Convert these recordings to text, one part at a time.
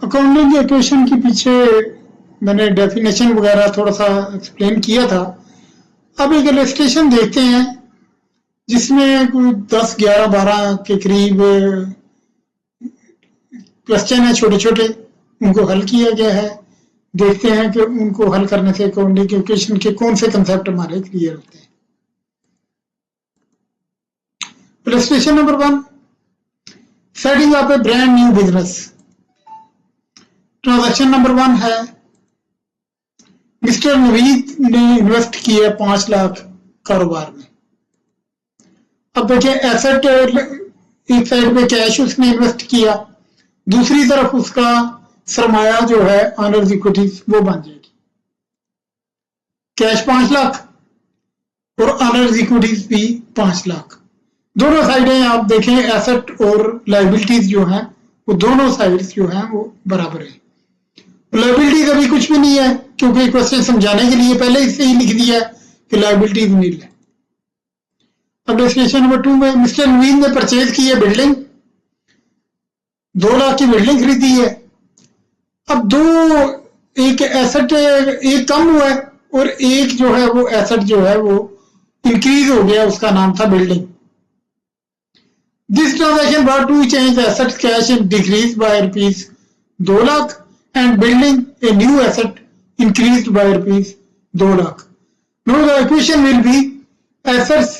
Accounting equation के पीछे मैंने डेफिनेशन वगैरह थोड़ा सा एक्सप्लेन किया था। अब एक इलस्ट्रेशन देखते हैं जिसमें कोई 10, 11, 12 के करीब क्वेश्चन है छोटे छोटे, उनको हल किया गया है। देखते हैं कि उनको हल करने से अकाउंटिंग इक्वेशन के कौन से कंसेप्ट हमारे क्लियर होते हैं। इलस्ट्रेशन नंबर 1, सेटिंग अप ए brand new business. Transaction number 1 है, मिस्टर नवीद ने इन्वेस्ट किया 5 लाख कारोबार में। अब देखिए एसेट, एक साइड पे कैश उसने इन्वेस्ट किया, दूसरी तरफ उसका सरमाया जो है ऑनर्स इक्विटीज वो बन जाएगी। कैश 5 लाख और ऑनर्स इक्विटीज भी 5 लाख। दोनों साइडें आप देखें, एसेट और लायबिलिटीज जो हैं वो दोनों साइड्स जो हैं वो बराबर है। लायबिलिटीज अभी कुछ भी नहीं है क्योंकि क्वेश्चन समझाने के लिए पहले इससे ही लिख दिया कि लायबिलिटीज नील है। अब इलस्ट्रेशन नंबर 2 में मिस्टर नवीद ने परचेज की है बिल्डिंग, 2 लाख की बिल्डिंग खरीदी है। अब दो, एक एसेट एक कम हुआ है और एक जो है वो एसेट जो है वो इंक्रीज हो गया, उसका नाम था building. This transaction brought to change asset cash in decrease by rupees 2 lakh and building a new asset increased by rupees 2 lakh. Now the equation will be assets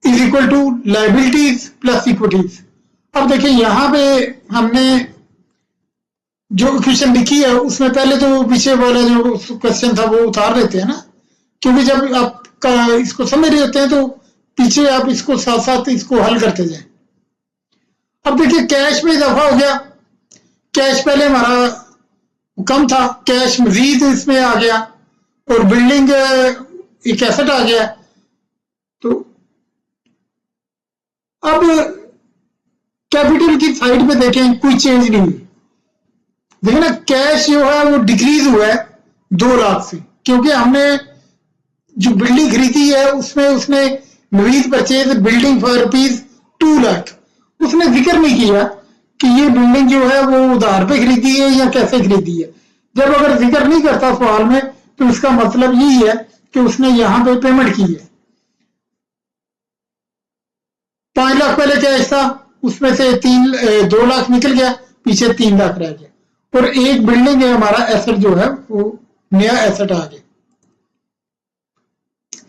is equal to liabilities plus equities. अब देखिए यहाँ पे हमने जो equation लिखी है उसमें पहले तो पीछे वाला जो क्वेश्चन था वो उतार देते हैं ना, क्योंकि जब आप इसको समझ रहे होते हैं तो पीछे आप इसको साथ साथ इसको हल करते जाए। अब देखिए कैश में इजाफा हो गया, कैश पहले हमारा कम था, कैश मजीद इसमें आ गया और बिल्डिंग एक एसेट आ गया। तो अब कैपिटल की साइड पे देखें कोई चेंज नहीं हुई। देखिए ना, कैश जो है वो डिक्रीज हुआ है 2 लाख से, क्योंकि हमने जो बिल्डिंग खरीदी है उसमें उसने Naveed purchase building for rupees 2 lakh. उसने जिक्र नहीं किया कि ये बिल्डिंग जो है वो उधार पे खरीदी है या कैसे खरीदी है। जब अगर जिक्र नहीं करता सवाल में तो इसका मतलब यही है कि उसने यहां पे पेमेंट की है। 5 लाख पहले कैश था, उसमें से 2 लाख निकल गया, पीछे 3 लाख रह गया और एक बिल्डिंग है हमारा एसेट जो है वो नया एसेट आ गया।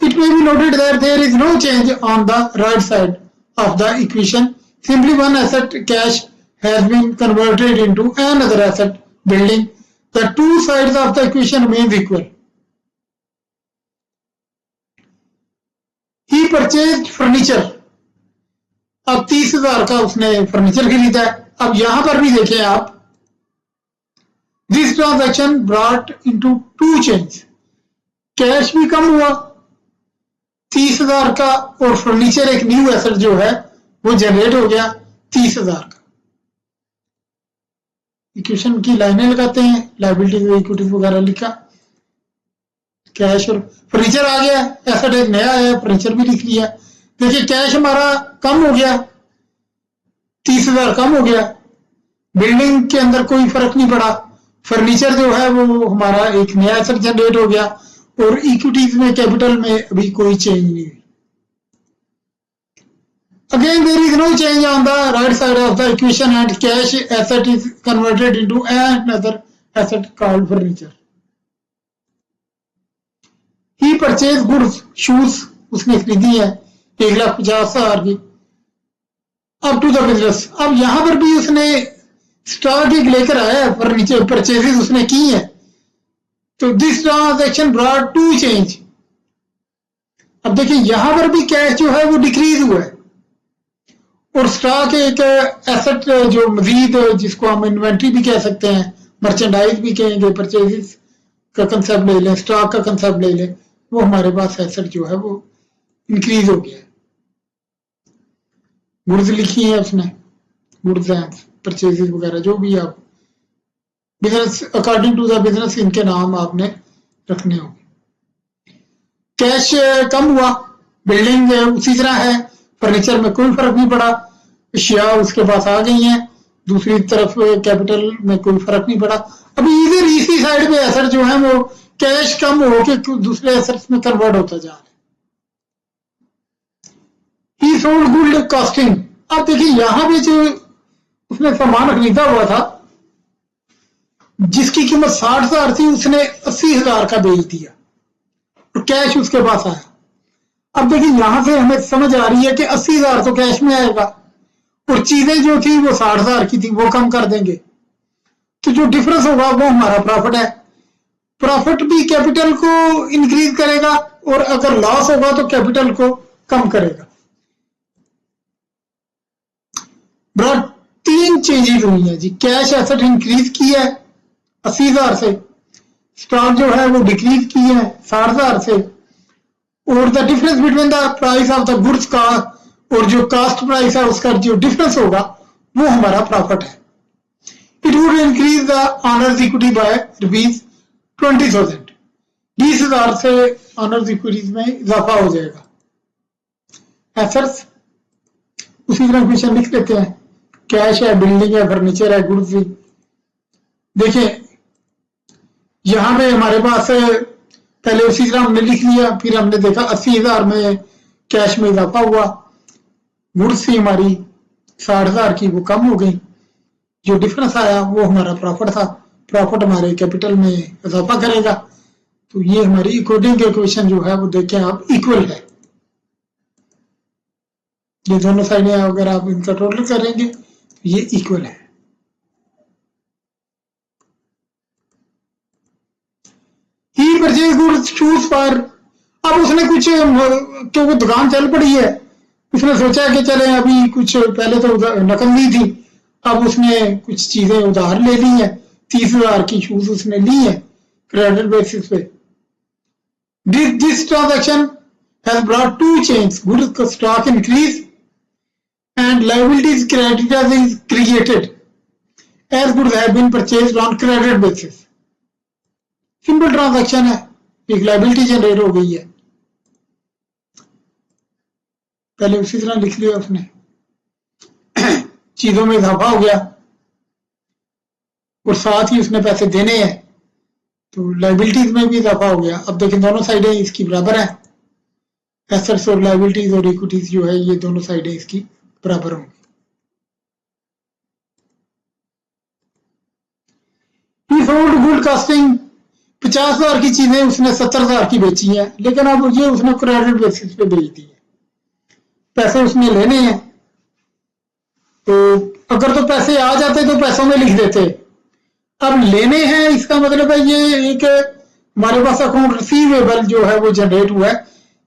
It may be noted that there is no change on the right side of the equation. Simply one asset cash has been converted into another asset building. The two sides of the equation remain equal. He purchased furniture. अब 30,000 का उसने furniture खरीदा है। अब यहां पर भी देखें आप, this transaction brought into two change. Cash भी कम हुआ 30,000 का और फर्नीचर एक न्यू एसेट जो है वो जनरेट हो गया 30,000 का। इक्वेशन की लाइनें लगाते हैं, लायबिलिटीज इक्विटीज वगैरह लिखा, कैश और फर्नीचर आ गया, एसेट एक नया है, फर्नीचर भी लिख लिया। देखिए कैश हमारा कम हो गया, 30,000 कम हो गया, बिल्डिंग के अंदर कोई फर्क नहीं पड़ा, फर्नीचर जो है वो हमारा एक नया एसेट जनरेट हो गया और इक्विटीज में कैपिटल में अभी कोई चेंज नहीं हुई। Again, there is no change on the right side of the equation and cash asset is converted into another asset called furniture. He purchased goods, shoes उसने खरीदी है 1,50,000 की। अब टू द बिजनेस, अब यहां पर भी उसने स्टॉक एक लेकर आया है, फर्नीचर परचेजेस उसने की है। तो this transaction brought to change. अब देखिए यहां पर भी कैश जो है वो डिक्रीज हुआ है और स्टॉक एक एसेट जो मजीद, जिसको हम इन्वेंट्री भी कह सकते हैं, मर्चेंडाइज भी कहेंगे, परचेजेस का कंसेप्ट ले लें, स्टॉक का कंसेप्ट ले लें, वो हमारे पास एसेट जो है वो इंक्रीज हो गया। गुड्स लिखी है उसने, गुड्स एंड परचेजेस वगैरह जो भी आप business according to the business इनके नाम आपने रखने होंगे। कैश कम हुआ, बिल्डिंग उसी तरह है, फर्नीचर में कोई फर्क नहीं पड़ा, अशिया उसके पास आ गई हैं, दूसरी तरफ कैपिटल में कोई फर्क नहीं पड़ा। अभी इधर इसी साइड पे एसेट जो है वो कैश कम होके दूसरे एसेट्स में कन्वर्ट होता जा रहा है। ही सोल्ड गुड कॉस्टिंग। अब देखिए यहां पे जो उसने सामान खरीदा हुआ था जिसकी कीमत 60,000 थी, उसने 80,000 का बेच दिया और कैश उसके पास आया। अब देखिए यहां से हमें समझ आ रही है कि 80,000 तो कैश में आएगा और चीजें जो थी वो 60,000 की थी, वो कम कर देंगे, तो जो डिफरेंस होगा वो हमारा प्रॉफिट है। प्रॉफिट भी कैपिटल को इंक्रीज करेगा और अगर लॉस होगा तो कैपिटल को कम करेगा। बट 3 चेंजेस हुई है जी। कैश एसेट इंक्रीज किया है 80,000 से, स्टॉक जो है वो डिक्रीज किया है 60,000 से, और the difference between the price of the goods का और जो कास्ट प्राइस है उसका जो डिफरेंस होगा वो हमारा प्रॉफिट है। It would increase the owner's equity by ₹20,000। 20,000 से ऑनर्स इक्विटीज में इजाफा हो जाएगा। एसेट्स उसी तरह क्वेश्चन लिख लेते हैं। कैश है, बिल्डिंग है, फर्नीचर है, गुड्स है। देखिए यहां पे हमारे पास पहले उसी तरह हमने लिख लिया, फिर हमने देखा 80,000 में कैश में इजाफा हुआ, गुड्स थी हमारी 60,000 की, वो कम हो गई, जो डिफरेंस आया वो हमारा प्रॉफिट था। प्रॉफिट हमारे कैपिटल में इजाफा करेगा, तो ये हमारी अकॉर्डिंग इक्वेशन जो है वो देखें आप इक्वल है। ये दोनों साइडें अगर आप इनका टोटल करेंगे तो ये इक्वल है। ही परचेज गुड्स शूज पर, अब उसने कुछ, क्योंकि दुकान चल पड़ी है, उसने सोचा कि चले अभी कुछ, पहले तो नकद दी थी, अब उसने कुछ चीजें उधार ले ली है। 30,000 की शूज उसने ली है क्रेडिट बेसिस पे। This transaction has brought 2 change, goods stock increase and liabilities creditors is created as goods have been purchased on credit basis। Simple transaction है, एक लाइबिलिटी जनरेट हो गई है। पहले उसी तरह लिख लिया उसने, चीजों में इजाफा हो गया और साथ ही उसने पैसे देने हैं, तो लाइबिलिटीज में भी इजाफा हो गया। अब देखें दोनों साइडें इसकी बराबर है, एसेट्स और लाइबिलिटीज और इक्विटीज जो है ये दोनों साइडें इसकी बराबर होंगी। ही सोल्ड गुड कॉस्टिंग, 50,000 की चीजें उसने 70,000 की बेची है, लेकिन अब ये उसने क्रेडिट बेसिस पे बेच दी है, पैसे उसने लेने हैं। तो अगर तो पैसे आ जाते तो पैसों में लिख देते, अब लेने हैं, इसका मतलब है ये एक हमारे पास अकाउंट रिसीवेबल जो है वो जनरेट हुआ है,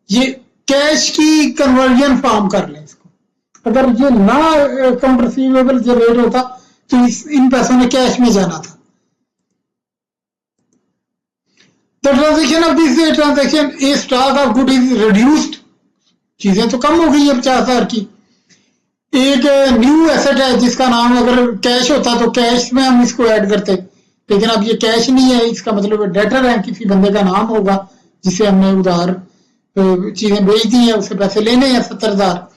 ये कैश की कन्वर्जन फॉर्म कर लें इसको। अगर ये ना अकाउंट रिसीवेबल जनरेट होता तो इन पैसों ने कैश में जाना था। The transaction of this transaction A stock of good is reduced, चीजें तो कम हो गई है 50,000 की। एक न्यू एसेट है जिसका नाम, अगर कैश होता तो कैश में हम इसको ऐड करते, लेकिन अब ये कैश नहीं है, इसका मतलब डेटर है, किसी बंदे का नाम होगा जिसे हमने उधार चीजें बेच दी है, उससे पैसे लेने हैं 70,000।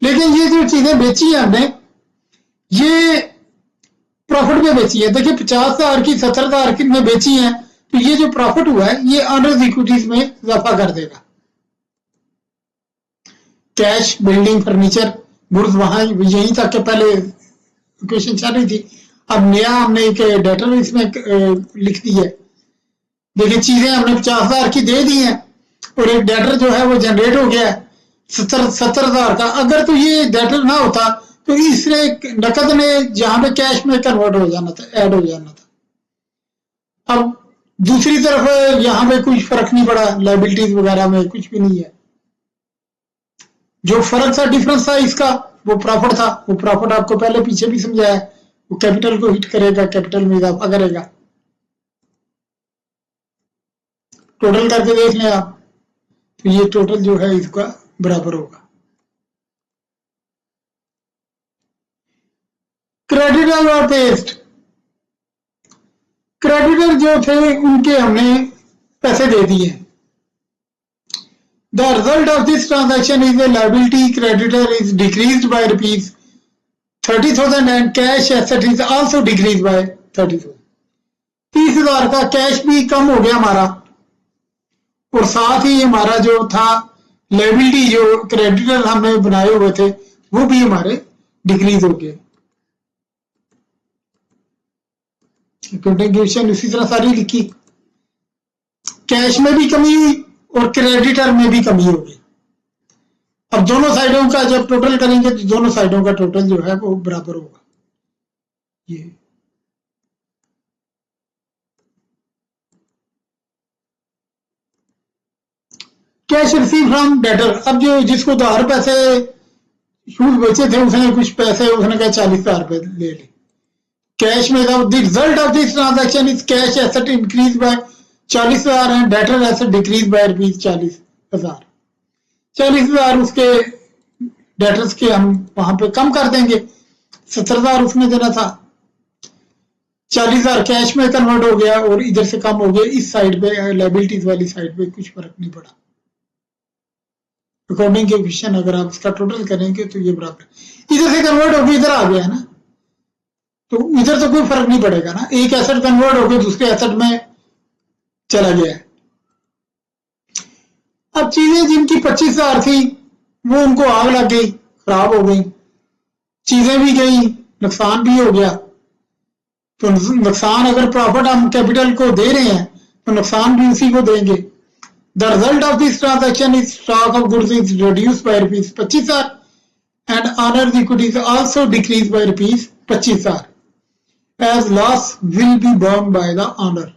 लेकिन ये जो चीजें बेची है हमने, ये प्रॉफिट में बेची है। देखिए 50,000 की 70,000 की में बेची है, तो ये जो प्रॉफिट हुआ है ये ऑनर्स इक्विटीज में इजाफा कर देगा। कैश, बिल्डिंग, फर्नीचर, गुड्स वहां यहीं तक के पहले क्वेश्चन चल रही थी, अब नया हमने एक डेटर इसमें लिख दी है। देखिए चीजें हमने 50,000 की दे दी हैं और एक डेटर जो है वो जनरेट हो गया है 70,000 का। अगर तो ये डेटर ना होता तो इसने नकद ने जहां पे कैश में कन्वर्ट हो जाना था, ऐड हो जाना था। अब दूसरी तरफ यहां पे कुछ फर्क नहीं पड़ा, लाइबिलिटीज वगैरह में कुछ भी नहीं है। जो फर्क था, डिफरेंस था इसका, वो प्रॉफिट था। वो प्रॉफिट आपको पहले पीछे भी समझाया, वो कैपिटल को हिट करेगा, कैपिटल में इजाफा करेगा। टोटल करके देख लें आप, तो ये टोटल जो है इसका बराबर होगा। क्रेडिटर और पेस्ट, क्रेडिटर जो थे उनके हमने पैसे दे दिए। The result of this transaction is a liability creditor is decreased by 30,000 and cash asset is also decrease bye 30,000। 30,000 का कैश भी कम हो गया हमारा, और साथ ही हमारा जो था लायबिलिटी जो क्रेडिटर हमने बनाए हुए थे वो भी हमारे डिक्रीज हो गए। कंट्रीब्यूशन इसी तरह सारी लिखी, कैश में भी कमी हुई और क्रेडिटर में भी कमी होगी। अब दोनों साइडों का जब टोटल करेंगे तो दोनों साइडों का टोटल जो है वो बराबर होगा। ये कैश रिसीव फ्रॉम डेटर, अब जो जिसको उधार पैसे शूज बेचे थे उसने कुछ पैसे उसने कहा 40,000 रुपए ले ले कैश में। The result of this transaction is cash asset increase by 40,000 and debtor asset decrease by ₹40,000। 40,000 उसके डेटर्स के हम वहां पे कम कर देंगे, 70,000 उसने देना था, 40,000 कैश में कन्वर्ट हो गया और इधर से कम हो गया। इस साइड पे लायबिलिटीज वाली साइड पे कुछ फर्क नहीं पड़ा। अकॉर्डिंग के क्वेश्चन अगर आप इसका टोटल करेंगे तो ये बराबर, इधर से कन्वर्ट होकर इधर आ गया ना, तो इधर तो कोई फर्क नहीं पड़ेगा ना, एक एसेट कन्वर्ट होकर दूसरे एसेट में चला गया है। अब चीजें जिनकी 25,000 थी वो उनको आग लग गई, खराब हो गई, चीजें भी गई, नुकसान भी हो गया। तो नुकसान अगर प्रॉफिट हम कैपिटल को दे रहे हैं तो नुकसान भी उसी को देंगे। The result of this transaction is stock of goods is reduced by ₹25,000 and owner's equity is also decrease by ₹25,000 as loss will be borne by the owner.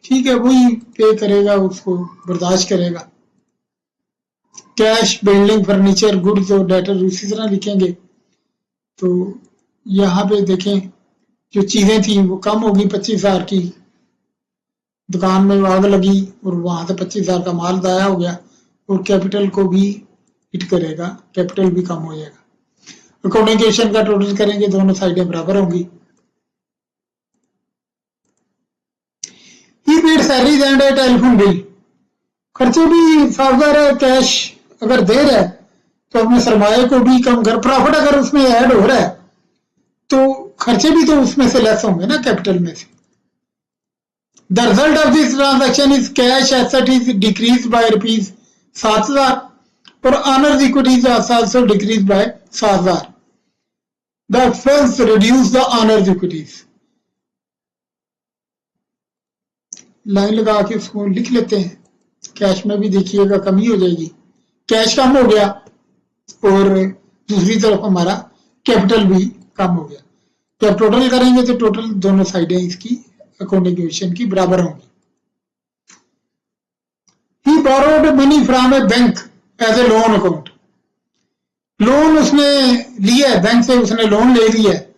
ठीक है, वही पे करेगा, उसको बर्दाश्त करेगा। कैश, बिल्डिंग, फर्नीचर, गुड्स और debtor उसी तरह लिखेंगे। तो यहाँ पे देखें जो चीजें थी वो कम होगी, 25,000 की दुकान में आग लगी और वहां से 25,000 का माल दाया हो गया, और कैपिटल को भी हिट करेगा, कैपिटल भी कम हो जाएगा। अकॉर्डिंग क्वेश्चन का टोटल करेंगे दोनों साइडें बराबर होंगी। He paid salaries and a telephone bill, खर्चे भी साफदार है, कैश अगर दे रहा है तो अपने सरमाए को भी कम कर, प्रॉफिट अगर उसमें ऐड हो रहा है तो खर्चे भी तो उसमें से लेस होंगे ना कैपिटल में से। The result of this transaction is cash asset is decrease by ₹7,000 और honours equity is also decrease bye 7,000। The expense reduce the honours equities. Line लगा के उसको लिख लेते हैं। कैश में भी देखिएगा कमी हो जाएगी, कैश कम हो गया और दूसरी तरफ हमारा कैपिटल भी कम हो गया। जब टोटल करेंगे तो टोटल दोनों साइडें इसकी अकॉर्डिंग क्वेश्चन की बराबर होंगी। He borrowed money from a bank as a loan account, loan उसने लिया है, बैंक से उसने लोन ले लिया है।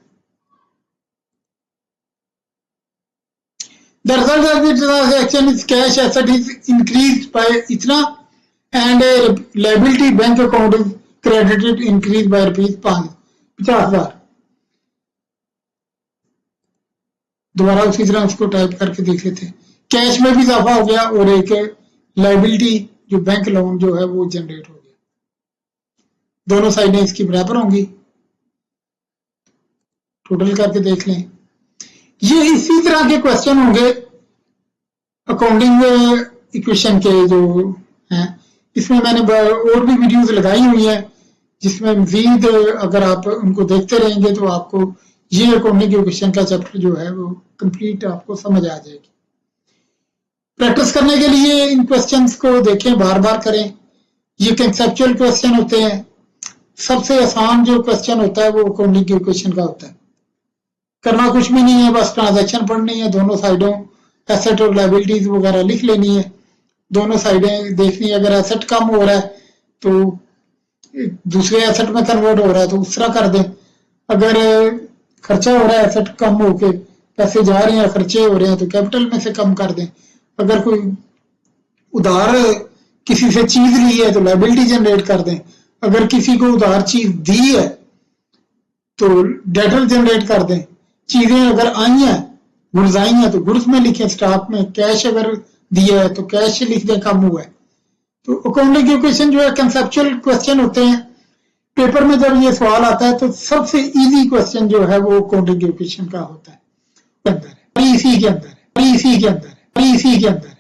The result of the transaction is cash asset is increased by इतना and a liability bank account is credited increased by ₹50,000। दोबारा उसी तरह उसको टाइप करके देख लेते हैं। कैश में भी इजाफा हो गया और एक लायबिलिटी जो बैंक लोन जो है वो जनरेट हो गया। दोनों साइडें इसकी बराबर होंगी, टोटल करके देख लें। ये इसी तरह के क्वेश्चन होंगे अकाउंटिंग इक्वेशन के जो हैं। इसमें मैंने और भी वीडियोस लगाई हुई है जिसमें मजीद अगर आप उनको देखते रहेंगे तो आपको ये अकाउंटिंग इक्वेशन का चैप्टर जो है वो कंप्लीट आपको समझ आ जाएगी। प्रैक्टिस करने के लिए इन क्वेश्चंस को देखें, बार बार करें। ये कंसेप्चुअल क्वेश्चन होते हैं। सबसे आसान जो क्वेश्चन होता है वो अकाउंटिंग इक्वेशन का होता है। करना कुछ भी नहीं है, बस ट्रांजैक्शन पढ़नी है, दोनों साइडों एसेट और लायबिलिटीज वगैरह लिख लेनी है, दोनों साइडें देखनी है। अगर एसेट कम हो रहा है तो दूसरे एसेट में कन्वर्ट हो रहा है तो उस तरह कर दें। अगर खर्चा हो रहा है, एसेट कम होके पैसे जा रहे हैं, खर्चे हो रहे हैं, तो कैपिटल में से कम कर दें। अगर कोई उधार किसी से चीज ली है तो लायबिलिटी जनरेट कर दें। अगर किसी को उधार चीज दी है तो डेटर जनरेट कर दें। चीजें अगर आई हैं, गुड्स आई हैं तो गुड्स में लिखें, स्टॉक में। कैश अगर दिया है तो कैश लिख दें, कम हुआ है। तो अकाउंटिंग इक्वेशन जो है कंसेप्चुअल क्वेश्चन होते हैं, पेपर में जब ये सवाल आता है तो सबसे इजी क्वेश्चन जो है वो कोडिंग कोएफिशिएंट का होता है, अंदर है, इसी के अंदर है, इसी के अंदर है, इसी के अंदर